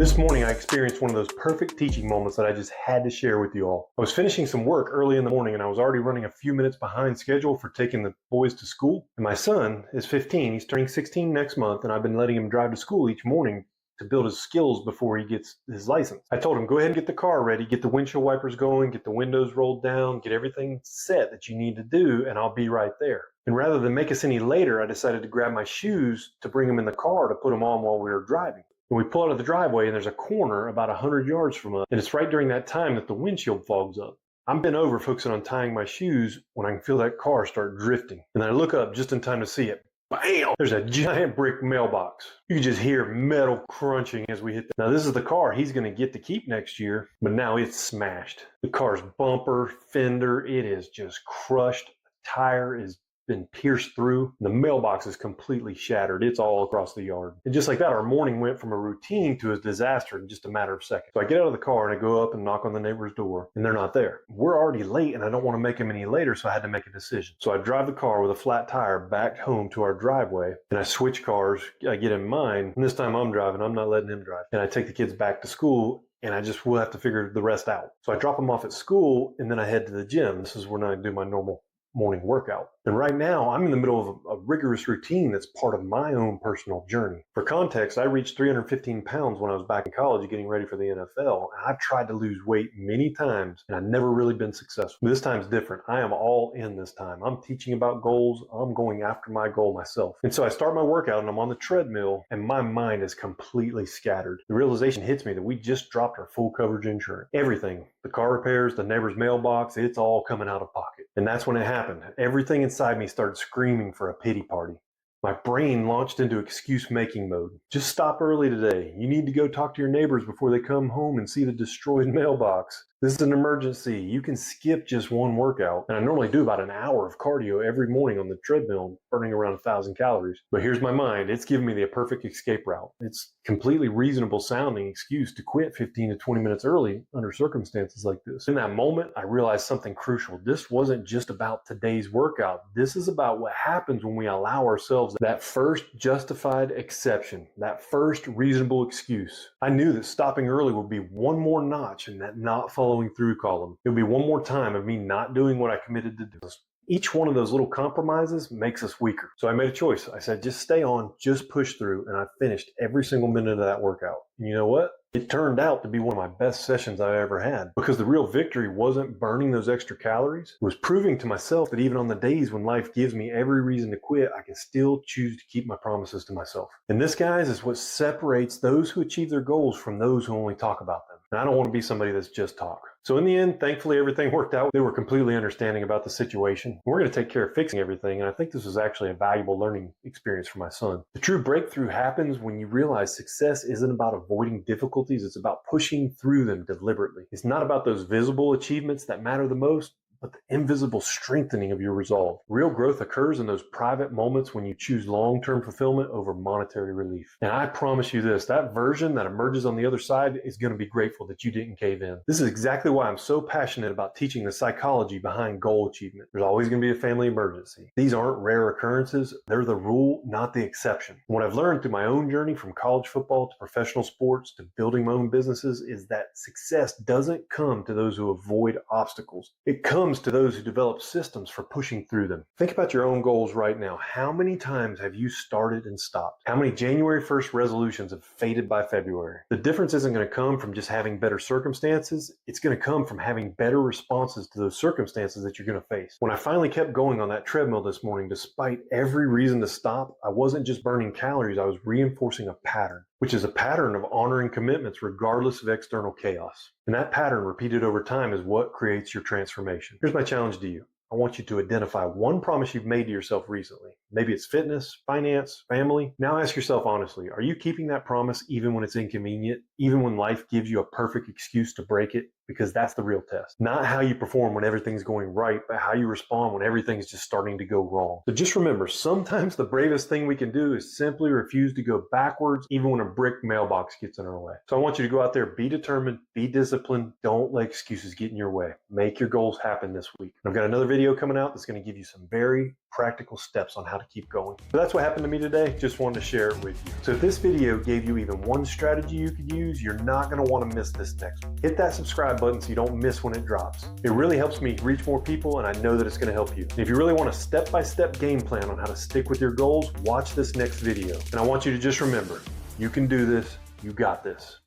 This morning I experienced one of those perfect teaching moments that I just had to share with you all. I was finishing some work early in the morning and I was already running a few minutes behind schedule for taking the boys to school. And my son is 15, he's turning 16 next month, and I've been letting him drive to school each morning to build his skills before he gets his license. I told him, go ahead and get the car ready, get the windshield wipers going, get the windows rolled down, get everything set that you need to do, and I'll be right there. And rather than make us any later, I decided to grab my shoes to bring them in the car to put them on while we were driving. And we pull out of the driveway and there's a corner about 100 yards from us. And it's right during that time that the windshield fogs up. I'm bent over focusing on tying my shoes when I can feel that car start drifting. And then I look up just in time to see it. Bam! There's a giant brick mailbox. You can just hear metal crunching as we hit that. Now this is the car he's going to get to keep next year, but now it's smashed. The car's bumper, fender, it is just crushed. The tire is been pierced through. The mailbox is completely shattered. It's all across the yard. And just like that, our morning went from a routine to a disaster in just a matter of seconds. So I get out of the car and I go up and knock on the neighbor's door, and they're not there. We're already late and I don't want to make them any later, so I had to make a decision. So I drive the car with a flat tire back home to our driveway, and I switch cars. I get in mine, and this time I'm driving. I'm not letting him drive. And I take the kids back to school, and we'll have to figure the rest out. So I drop them off at school, and then I head to the gym. This is when I do my normal morning workout. And right now I'm in the middle of a rigorous routine that's part of my own personal journey. For context, I reached 315 pounds when I was back in college getting ready for the NFL. I've tried to lose weight many times and I've never really been successful. This time's different. I am all in this time. I'm teaching about goals. I'm going after my goal myself. And so I start my workout and I'm on the treadmill and my mind is completely scattered. The realization hits me that we just dropped our full coverage insurance. Everything, the car repairs, the neighbor's mailbox, it's all coming out of pocket. And that's when it happened. Everything inside me started screaming for a pity party. My brain launched into excuse-making mode. Just stop early today. You need to go talk to your neighbors before they come home and see the destroyed mailbox. This is an emergency. You can skip just one workout. And I normally do about an hour of cardio every morning on the treadmill, burning around 1,000 calories. But here's my mind. It's giving me the perfect escape route. It's completely reasonable sounding excuse to quit 15 to 20 minutes early under circumstances like this. In that moment, I realized something crucial. This wasn't just about today's workout. This is about what happens when we allow ourselves that first justified exception, that first reasonable excuse. I knew that stopping early would be one more notch in that not following through column. It would be one more time of me not doing what I committed to do. Each one of those little compromises makes us weaker. So I made a choice. I said, just stay on, just push through. And I finished every single minute of that workout. And you know what? It turned out to be one of my best sessions I ever had, because the real victory wasn't burning those extra calories. It was proving to myself that even on the days when life gives me every reason to quit, I can still choose to keep my promises to myself. And this, guys, is what separates those who achieve their goals from those who only talk about them. And I don't want to be somebody that's just talk. So in the end, thankfully, everything worked out. They were completely understanding about the situation. We're going to take care of fixing everything. And I think this was actually a valuable learning experience for my son. The true breakthrough happens when you realize success isn't about avoiding difficulties. It's about pushing through them deliberately. It's not about those visible achievements that matter the most, but the invisible strengthening of your resolve. Real growth occurs in those private moments when you choose long-term fulfillment over monetary relief. And I promise you this, that version that emerges on the other side is going to be grateful that you didn't cave in. This is exactly why I'm so passionate about teaching the psychology behind goal achievement. There's always going to be a family emergency. These aren't rare occurrences. They're the rule, not the exception. What I've learned through my own journey from college football to professional sports to building my own businesses is that success doesn't come to those who avoid obstacles. It comes to those who develop systems for pushing through them. Think about your own goals right now. How many times have you started and stopped? How many January 1st resolutions have faded by February? The difference isn't going to come from just having better circumstances. It's going to come from having better responses to those circumstances that you're going to face. When I finally kept going on that treadmill this morning, despite every reason to stop, I wasn't just burning calories. I was reinforcing a pattern, which is a pattern of honoring commitments regardless of external chaos. And that pattern repeated over time is what creates your transformation. Here's my challenge to you. I want you to identify one promise you've made to yourself recently. Maybe it's fitness, finance, family. Now ask yourself honestly, are you keeping that promise even when it's inconvenient, even when life gives you a perfect excuse to break it? because that's the real test. Not how you perform when everything's going right, but how you respond when everything's just starting to go wrong. So just remember, sometimes the bravest thing we can do is simply refuse to go backwards, even when a brick mailbox gets in our way. So I want you to go out there, be determined, be disciplined. Don't let excuses get in your way. Make your goals happen this week. I've got another video coming out that's going to give you some very practical steps on how to keep going. So that's what happened to me today. Just wanted to share it with you. So if this video gave you even one strategy you could use, you're not going to want to miss this next one. Hit that subscribe button so you don't miss when it drops. It really helps me reach more people, and I know that it's going to help you. And if you really want a step-by-step game plan on how to stick with your goals, watch this next video. And I want you to just remember, you can do this. You got this.